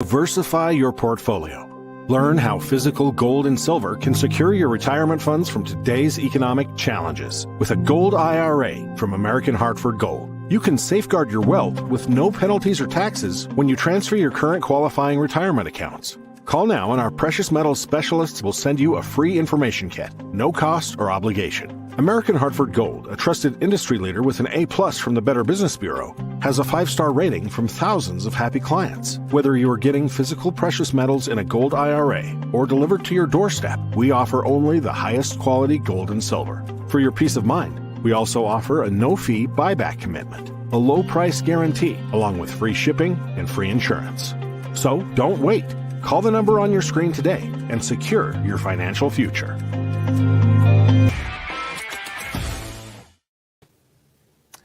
Diversify your portfolio. Learn how physical gold and silver can secure your retirement funds from today's economic challenges. With a gold IRA from American Hartford Gold, you can safeguard your wealth with no penalties or taxes when you transfer your current qualifying retirement accounts. Call now and our precious metals specialists will send you a free information kit, no cost or obligation. American Hartford Gold, a trusted industry leader with an A+ from the Better Business Bureau, has a 5-star rating from thousands of happy clients. Whether you are getting physical precious metals in a gold IRA or delivered to your doorstep, we offer only the highest quality gold and silver. For your peace of mind, we also offer a no-fee buyback commitment, a low-price guarantee, along with free shipping and free insurance. So don't wait. Call the number on your screen today and secure your financial future.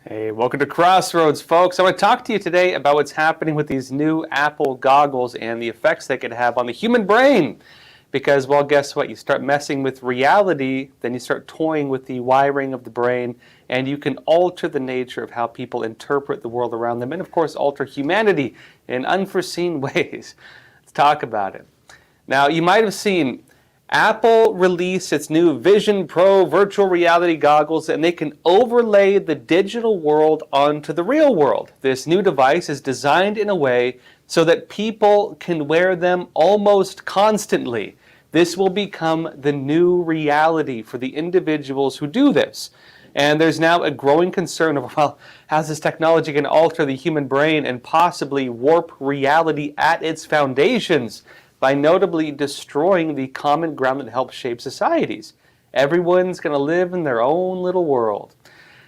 Hey, welcome to Crossroads, folks. I want to talk to you today about what's happening with these new Apple goggles and the effects they could have on the human brain. Because, well, guess what? You start messing with reality, then you start toying with the wiring of the brain, and you can alter the nature of how people interpret the world around them, and, of course, alter humanity in unforeseen ways. Let's talk about it. Now, you might have seen Apple released its new Vision Pro virtual reality goggles, and they can overlay the digital world onto the real world. This new device is designed in a way so that people can wear them almost constantly. This will become the new reality for the individuals who do this. And there's now a growing concern of, well, how's this technology going to alter the human brain and possibly warp reality at its foundations by notably destroying the common ground that helps shape societies. Everyone's going to live in their own little world.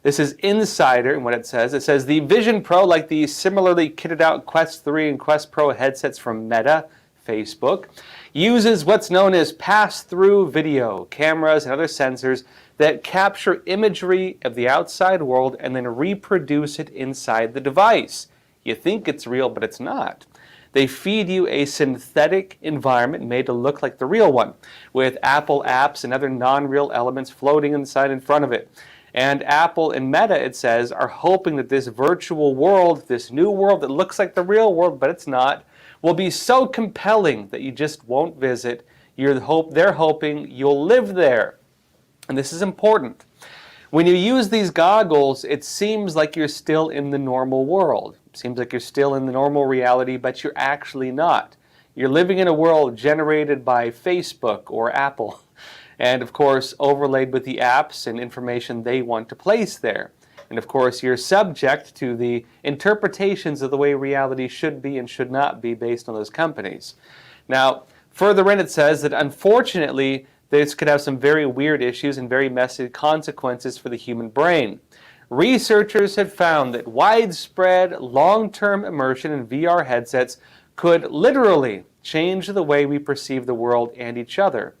This is Insider, and what it says, the Vision Pro, like the similarly kitted out Quest 3 and Quest Pro headsets from Meta, Facebook, uses what's known as pass-through video, cameras and other sensors that capture imagery of the outside world and then reproduce it inside the device. You think it's real, but it's not. They feed you a synthetic environment made to look like the real one, with Apple apps and other non-real elements floating inside in front of it. And Apple and Meta, it says, are hoping that this virtual world, this new world that looks like the real world, but it's not, will be so compelling that you just won't visit. They're hoping you'll live there. And this is important. When you use these goggles, it seems like you're still in the normal world. It seems like you're still in the normal reality, but you're actually not. You're living in a world generated by Facebook or Apple, and of course overlaid with the apps and information they want to place there. And of course you're subject to the interpretations of the way reality should be and should not be based on those companies. Now, further in it says that unfortunately this could have some very weird issues and very messy consequences for the human brain. Researchers have found that widespread long-term immersion in VR headsets could literally change the way we perceive the world and each other.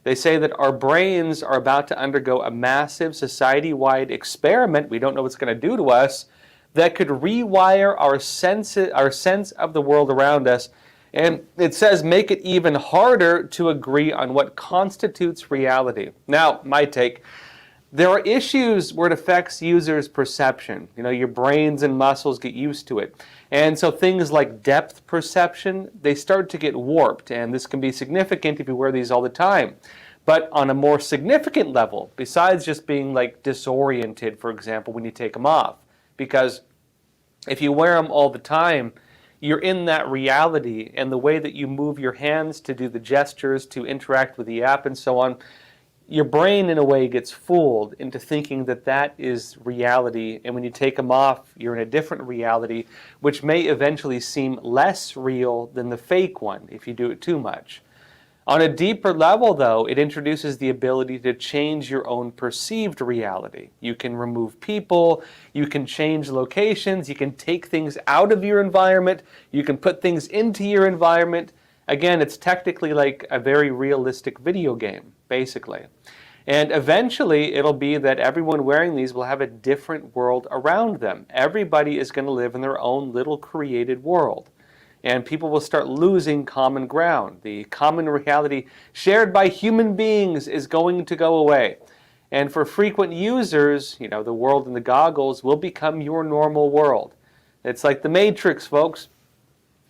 They say that our brains are about to undergo a massive society-wide experiment, we don't know what it's going to do to us, that could rewire our sense of the world around us. And it says make it even harder to agree on what constitutes reality. Now, my take, there are issues where it affects users' perception. You know, your brains and muscles get used to it. And so things like depth perception, they start to get warped. And this can be significant if you wear these all the time. But on a more significant level, besides just being like disoriented, for example, when you take them off. Because if you wear them all the time, you're in that reality, and the way that you move your hands to do the gestures, to interact with the app and so on, your brain in a way gets fooled into thinking that that is reality, and when you take them off, you're in a different reality, which may eventually seem less real than the fake one if you do it too much. On a deeper level, though, it introduces the ability to change your own perceived reality. You can remove people, you can change locations, you can take things out of your environment, you can put things into your environment. Again, it's technically like a very realistic video game, basically. And eventually, it'll be that everyone wearing these will have a different world around them. Everybody is going to live in their own little created world. And people will start losing common ground. The common reality shared by human beings is going to go away. And for frequent users, you know, the world in the goggles will become your normal world. It's like the Matrix, folks.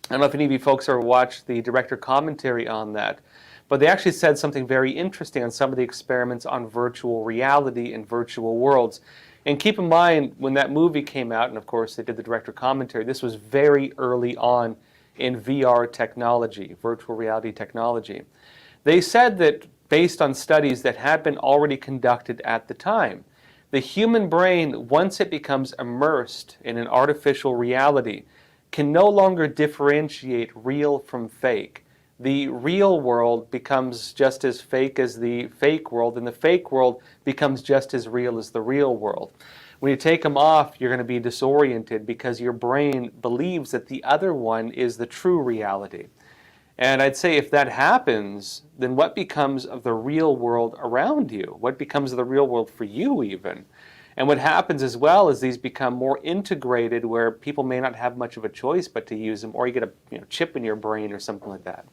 I don't know if any of you folks ever watched the director commentary on that, but they actually said something very interesting on some of the experiments on virtual reality and virtual worlds. And keep in mind, when that movie came out, and of course they did the director commentary, this was very early on in VR technology, virtual reality technology. They said that based on studies that had been already conducted at the time, the human brain, once it becomes immersed in an artificial reality, can no longer differentiate real from fake. The real world becomes just as fake as the fake world, and the fake world becomes just as real as the real world. When you take them off, you're going to be disoriented because your brain believes that the other one is the true reality. And I'd say if that happens, then what becomes of the real world around you? What becomes of the real world for you even? And what happens as well is these become more integrated where people may not have much of a choice but to use them, or you get a chip in your brain or something like that.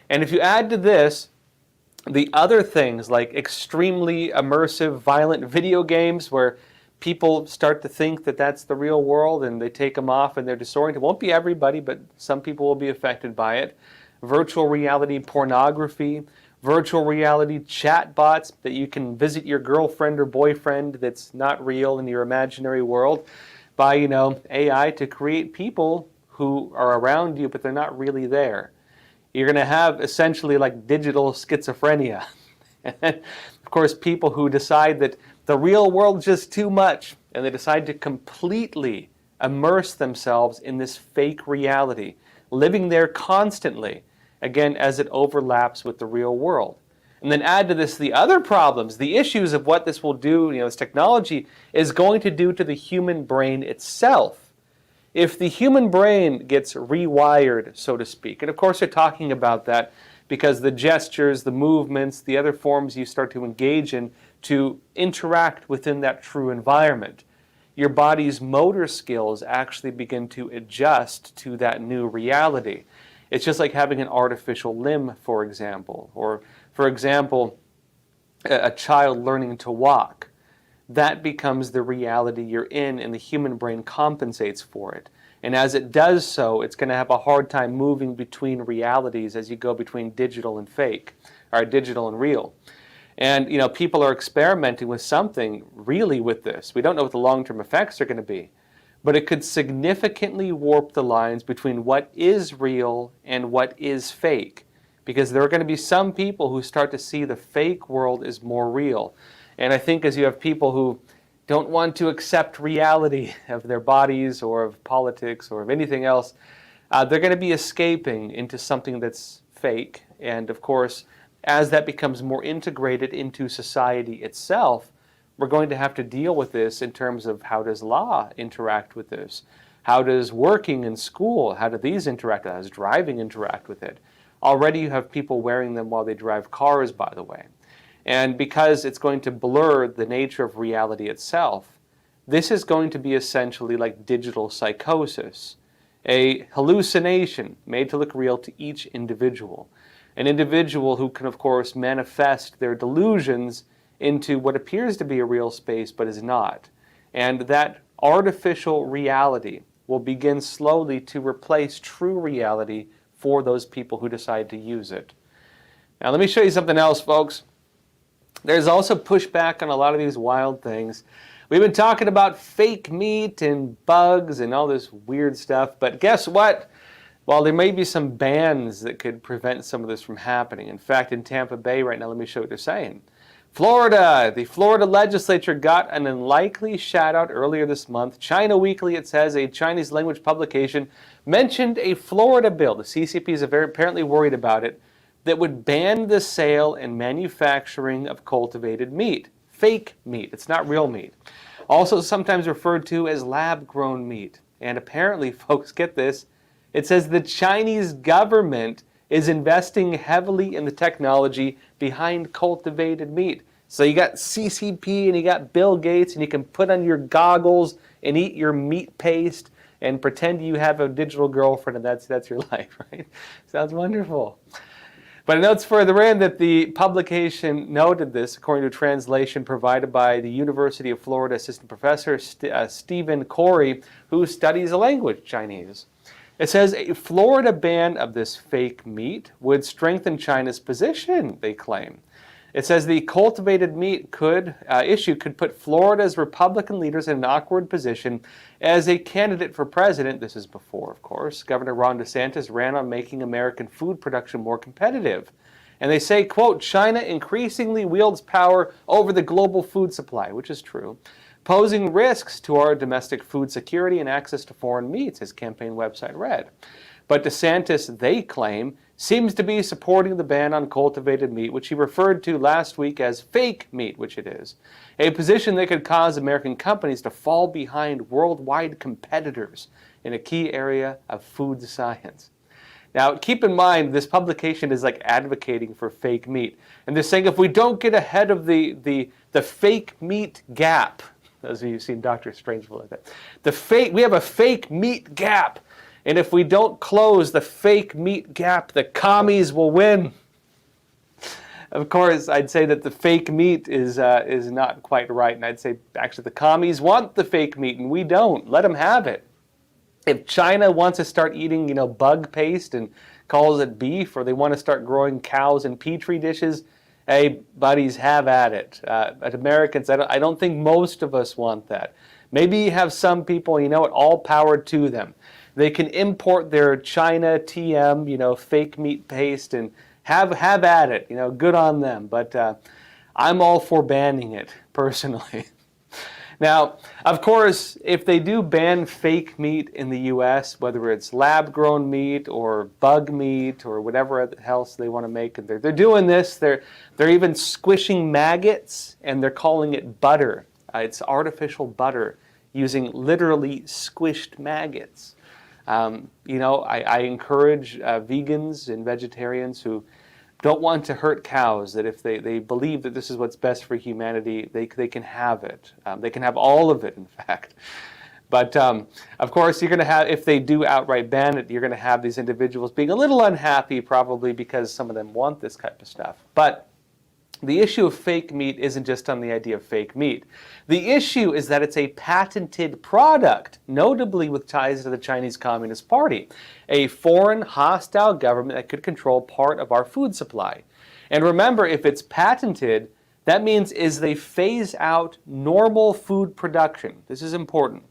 And if you add to this the other things like extremely immersive, violent video games where people start to think that that's the real world and they take them off and they're disoriented. It won't be everybody, but some people will be affected by it. Virtual reality pornography, virtual reality chatbots that you can visit your girlfriend or boyfriend that's not real in your imaginary world by, AI to create people who are around you, but they're not really there. You're going to have essentially like digital schizophrenia. And then, of course, people who decide that the real world's just too much, and they decide to completely immerse themselves in this fake reality, living there constantly, again, as it overlaps with the real world. And then add to this the other problems, the issues of what this will do, this technology is going to do to the human brain itself. If the human brain gets rewired, so to speak, and of course they're talking about that because the gestures, the movements, the other forms you start to engage in to interact within that true environment, your body's motor skills actually begin to adjust to that new reality. It's just like having an artificial limb, for example, or, for example, a child learning to walk. That becomes the reality you're in, and the human brain compensates for it. And as it does so, it's going to have a hard time moving between realities as you go between digital and fake, or digital and real. And people are experimenting with something really with this. We don't know what the long-term effects are going to be, but it could significantly warp the lines between what is real and what is fake, because there are going to be some people who start to see the fake world as more real. And I think as you have people who don't want to accept reality of their bodies or of politics or of anything else, they're going to be escaping into something that's fake. And of course, as that becomes more integrated into society itself, we're going to have to deal with this in terms of how does law interact with this? How does working in school, how do these interact? How does driving interact with it? Already you have people wearing them while they drive cars, by the way. And because it's going to blur the nature of reality itself, this is going to be essentially like digital psychosis, a hallucination made to look real to each individual. An individual who can, of course, manifest their delusions into what appears to be a real space but is not. And that artificial reality will begin slowly to replace true reality for those people who decide to use it. Now let me show you something else, folks. There's also pushback on a lot of these wild things. We've been talking about fake meat and bugs and all this weird stuff, but guess what? While there may be some bans that could prevent some of this from happening. In fact, in Tampa Bay right now, let me show you what they're saying. Florida, the Florida legislature got an unlikely shout-out earlier this month. China Weekly, it says, a Chinese language publication, mentioned a Florida bill, the CCP is apparently worried about it, that would ban the sale and manufacturing of cultivated meat. Fake meat, it's not real meat. Also sometimes referred to as lab-grown meat. And apparently, folks, get this, it says the Chinese government is investing heavily in the technology behind cultivated meat. So you got CCP and you got Bill Gates, and you can put on your goggles and eat your meat paste and pretend you have a digital girlfriend, and that's your life, right? Sounds wonderful. But it notes further in that the publication noted this, according to a translation provided by the University of Florida assistant professor Stephen Corey, who studies the language Chinese. It says a Florida ban of this fake meat would strengthen China's position, they claim. It says the cultivated meat issue could put Florida's Republican leaders in an awkward position as a candidate for president. This is before, of course, Governor Ron DeSantis ran on making American food production more competitive. And they say, quote, China increasingly wields power over the global food supply, which is true, posing risks to our domestic food security and access to foreign meats, his campaign website read. But DeSantis, they claim, seems to be supporting the ban on cultivated meat, which he referred to last week as fake meat, which it is, a position that could cause American companies to fall behind worldwide competitors in a key area of food science. Now, keep in mind, this publication is like advocating for fake meat. And they're saying if we don't get ahead of the fake meat gap, as you've seen Dr. Strangelove like that, we have a fake meat gap. And if we don't close the fake meat gap, the commies will win. Of course, I'd say that the fake meat is not quite right. And I'd say, actually, the commies want the fake meat, and we don't. Let them have it. If China wants to start eating, bug paste and calls it beef, or they want to start growing cows in petri dishes, hey, buddies, have at it. At Americans, I don't think most of us want that. Maybe you have some people, all power to them. They can import their China TM, fake meat paste, and have at it. Good on them. But I'm all for banning it, personally. Now, of course, if they do ban fake meat in the U.S., whether it's lab-grown meat or bug meat or whatever else they want to make, they're doing this. They're even squishing maggots, and they're calling it butter. It's artificial butter using literally squished maggots. I encourage vegans and vegetarians who don't want to hurt cows, that if they believe that this is what's best for humanity, they can have it. They can have all of it, in fact. But, of course, you're going to have, if they do outright ban it, you're going to have these individuals being a little unhappy, probably because some of them want this type of stuff. But the issue of fake meat isn't just on the idea of fake meat. The issue is that it's a patented product, notably with ties to the Chinese Communist Party, a foreign hostile government that could control part of our food supply. And remember, if it's patented, that means they phase out normal food production. This is important.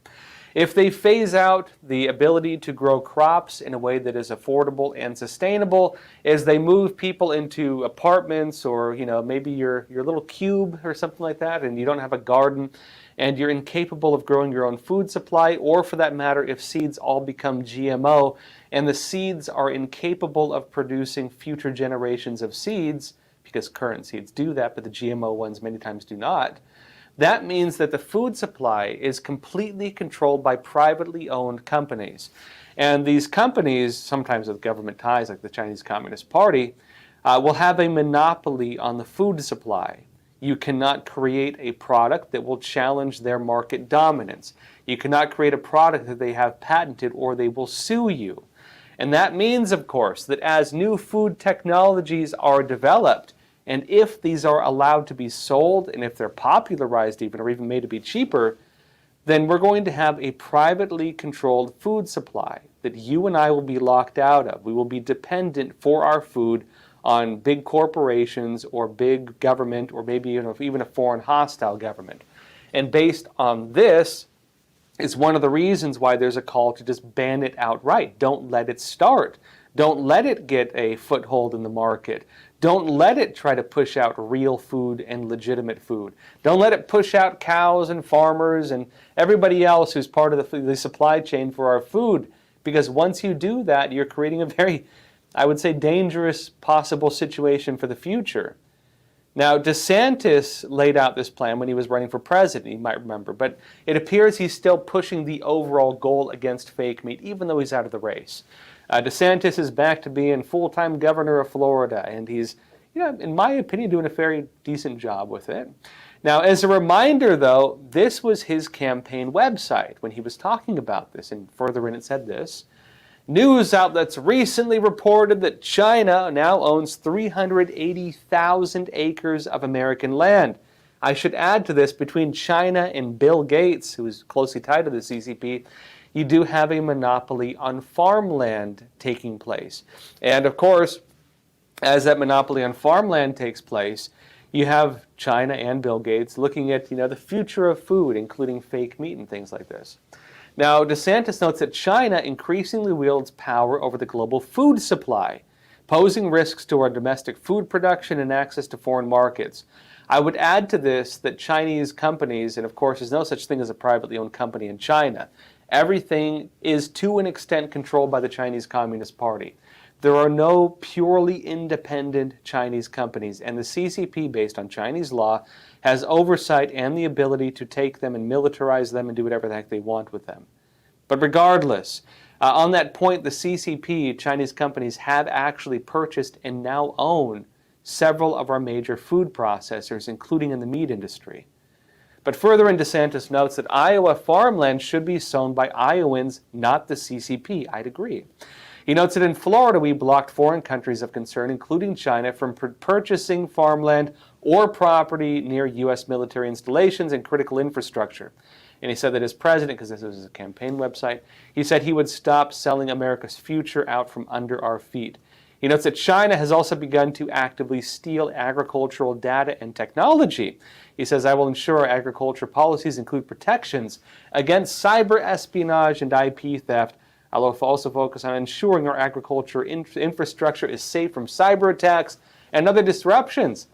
If they phase out the ability to grow crops in a way that is affordable and sustainable, as they move people into apartments or maybe your little cube or something like that, and you don't have a garden and you're incapable of growing your own food supply, or for that matter, if seeds all become GMO and the seeds are incapable of producing future generations of seeds, because current seeds do that, but the GMO ones many times do not, that means that the food supply is completely controlled by privately owned companies. And these companies, sometimes with government ties like the Chinese Communist Party, will have a monopoly on the food supply. You cannot create a product that will challenge their market dominance. You cannot create a product that they have patented, or they will sue you. And that means, of course, that as new food technologies are developed, and if these are allowed to be sold, and if they're popularized even, or even made to be cheaper, then we're going to have a privately controlled food supply that you and I will be locked out of. We will be dependent for our food on big corporations or big government, or maybe even a foreign hostile government. And based on this is one of the reasons why there's a call to just ban it outright. Don't let it start. Don't let it get a foothold in the market. Don't let it try to push out real food and legitimate food. Don't let it push out cows and farmers and everybody else who's part of the supply chain for our food. Because once you do that, you're creating a very, I would say, dangerous possible situation for the future. Now, DeSantis laid out this plan when he was running for president, you might remember, but it appears he's still pushing the overall goal against fake meat, even though he's out of the race. DeSantis is back to being full-time governor of Florida, and he's, in my opinion, doing a very decent job with it. Now, as a reminder, though, this was his campaign website when he was talking about this, and further in it said this: news outlets recently reported that China now owns 380,000 acres of American land. I should add to this, between China and Bill Gates, who is closely tied to the CCP, you do have a monopoly on farmland taking place. And of course, as that monopoly on farmland takes place, you have China and Bill Gates looking at, the future of food, including fake meat and things like this. Now, DeSantis notes that China increasingly wields power over the global food supply, posing risks to our domestic food production and access to foreign markets. I would add to this that Chinese companies, and of course there's no such thing as a privately owned company in China, everything is to an extent controlled by the Chinese Communist Party. There are no purely independent Chinese companies, and the CCP, based on Chinese law, has oversight and the ability to take them and militarize them and do whatever the heck they want with them. But regardless, on that point, the CCP, Chinese companies, have actually purchased and now own several of our major food processors, including in the meat industry. But further in, DeSantis notes that Iowa farmland should be sown by Iowans, not the CCP. I'd agree. He notes that in Florida, we blocked foreign countries of concern, including China, from purchasing farmland or property near U.S. military installations and critical infrastructure. And he said that as president, because this was a campaign website, he said he would stop selling America's future out from under our feet. He notes that China has also begun to actively steal agricultural data and technology. He says, I will ensure our agriculture policies include protections against cyber espionage and IP theft. I'll also focus on ensuring our agriculture infrastructure is safe from cyber attacks and other disruptions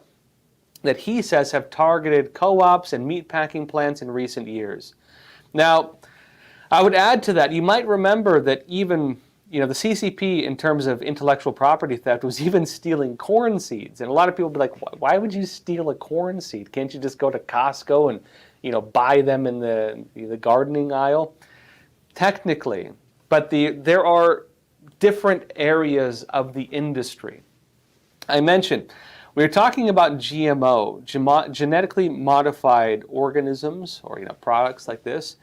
that he says have targeted co-ops and meatpacking plants in recent years. Now, I would add to that, you might remember that even the CCP, in terms of intellectual property theft, was even stealing corn seeds. And a lot of people would be like, why would you steal a corn seed? Can't you just go to Costco and buy them in the gardening aisle? Technically. But there are different areas of the industry. I mentioned, we are talking about GMO, genetically modified organisms, or products like this.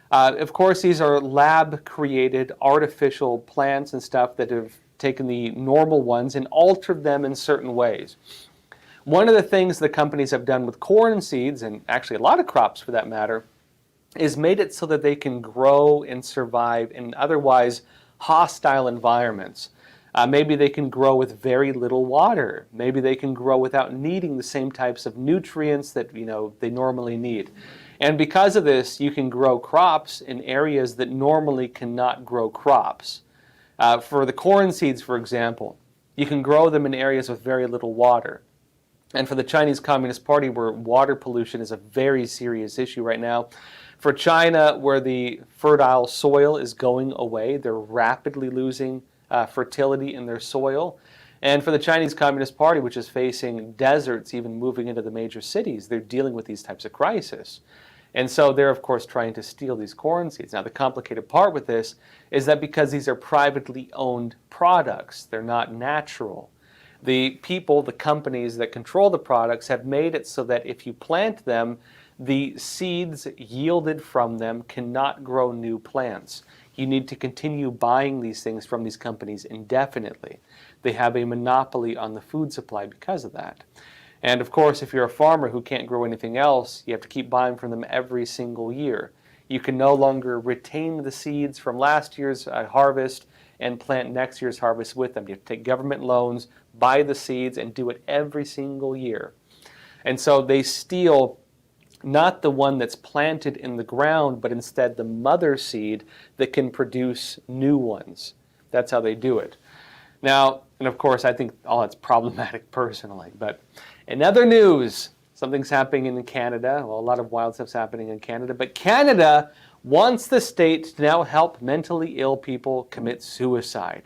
Of course, these are lab-created artificial plants and stuff that have taken the normal ones and altered them in certain ways. One of the things the companies have done with corn seeds, and actually a lot of crops for that matter, is made it so that they can grow and survive in otherwise hostile environments. Maybe they can grow with very little water. Maybe they can grow without needing the same types of nutrients that they normally need. And because of this, you can grow crops in areas that normally cannot grow crops. For the corn seeds, for example, you can grow them in areas with very little water. And for the Chinese Communist Party, where water pollution is a very serious issue right now, for China, where the fertile soil is going away, they're rapidly losing fertility in their soil. And for the Chinese Communist Party, which is facing deserts, even moving into the major cities, they're dealing with these types of crises. And so they're, of course, trying to steal these corn seeds. Now, the complicated part with this is that because these are privately owned products, they're not natural. The people, the companies that control the products have made it so that if you plant them, the seeds yielded from them cannot grow new plants. You need to continue buying these things from these companies indefinitely. They have a monopoly on the food supply because of that. And of course, if you're a farmer who can't grow anything else, you have to keep buying from them every single year. You can no longer retain the seeds from last year's harvest and plant next year's harvest with them. You have to take government loans, buy the seeds, and do it every single year. And so they steal not the one that's planted in the ground, but instead the mother seed that can produce new ones. That's how they do it. Now, and of course, I think all that's problematic personally. But in other news, something's happening in Canada. Well, a lot of wild stuff's happening in Canada. But Canada wants the state to now help mentally ill people commit suicide.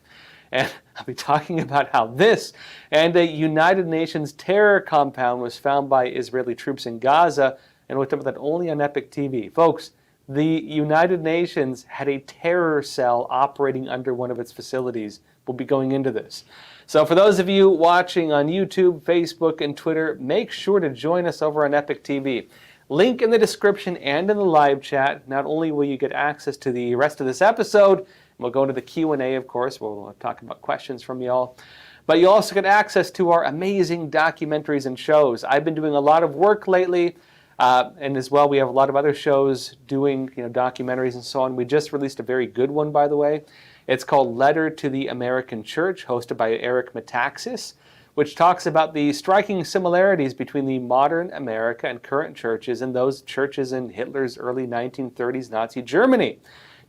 And I'll be talking about how this and a United Nations terror compound was found by Israeli troops in Gaza, and we'll talk about that only on Epoch TV. Folks, the United Nations had a terror cell operating under one of its facilities. We'll be going into this. So for those of you watching on YouTube, Facebook, and Twitter, make sure to join us over on Epoch TV. Link in the description and in the live chat. Not only will you get access to the rest of this episode, we'll go into the Q&A, of course. We'll talk about questions from y'all. But you'll also get access to our amazing documentaries and shows. I've been doing a lot of work lately And as well, we have a lot of other shows doing documentaries and so on. We just released a very good one, by the way. It's called Letter to the American Church, hosted by Eric Metaxas, which talks about the striking similarities between the modern America and current churches and those churches in Hitler's early 1930s Nazi Germany,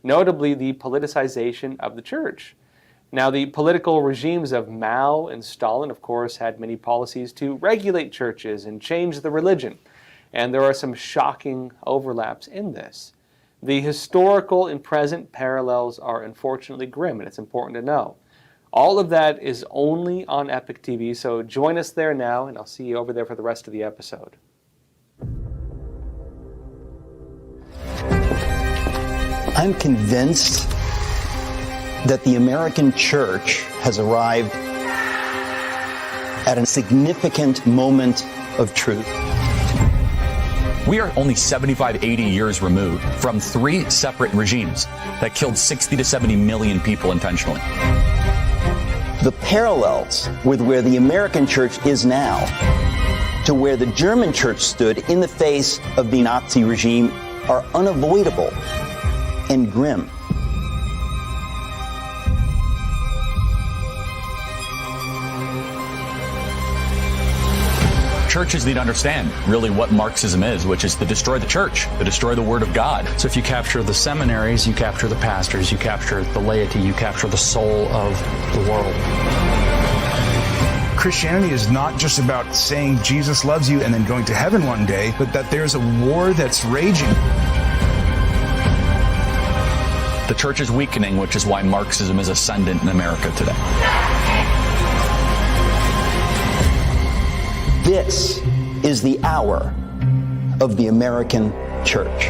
notably the politicization of the church. Now, the political regimes of Mao and Stalin, of course, had many policies to regulate churches and change the religion, and there are some shocking overlaps in this. The historical and present parallels are unfortunately grim, and it's important to know. All of that is only on Epoch TV, so join us there now, and I'll see you over there for the rest of the episode. I'm convinced that the American church has arrived at a significant moment of truth. We are only 75, 80 years removed from 3 separate regimes that killed 60 to 70 million people intentionally. The parallels with where the American church is now to where the German church stood in the face of the Nazi regime are unavoidable and grim. Churches need to understand really what Marxism is, which is to destroy the church, to destroy the Word of God. So if you capture the seminaries, you capture the pastors, you capture the laity, you capture the soul of the world. Christianity is not just about saying Jesus loves you and then going to heaven one day, but that there's a war that's raging. The church is weakening, which is why Marxism is ascendant in America today. This is the hour of the American church.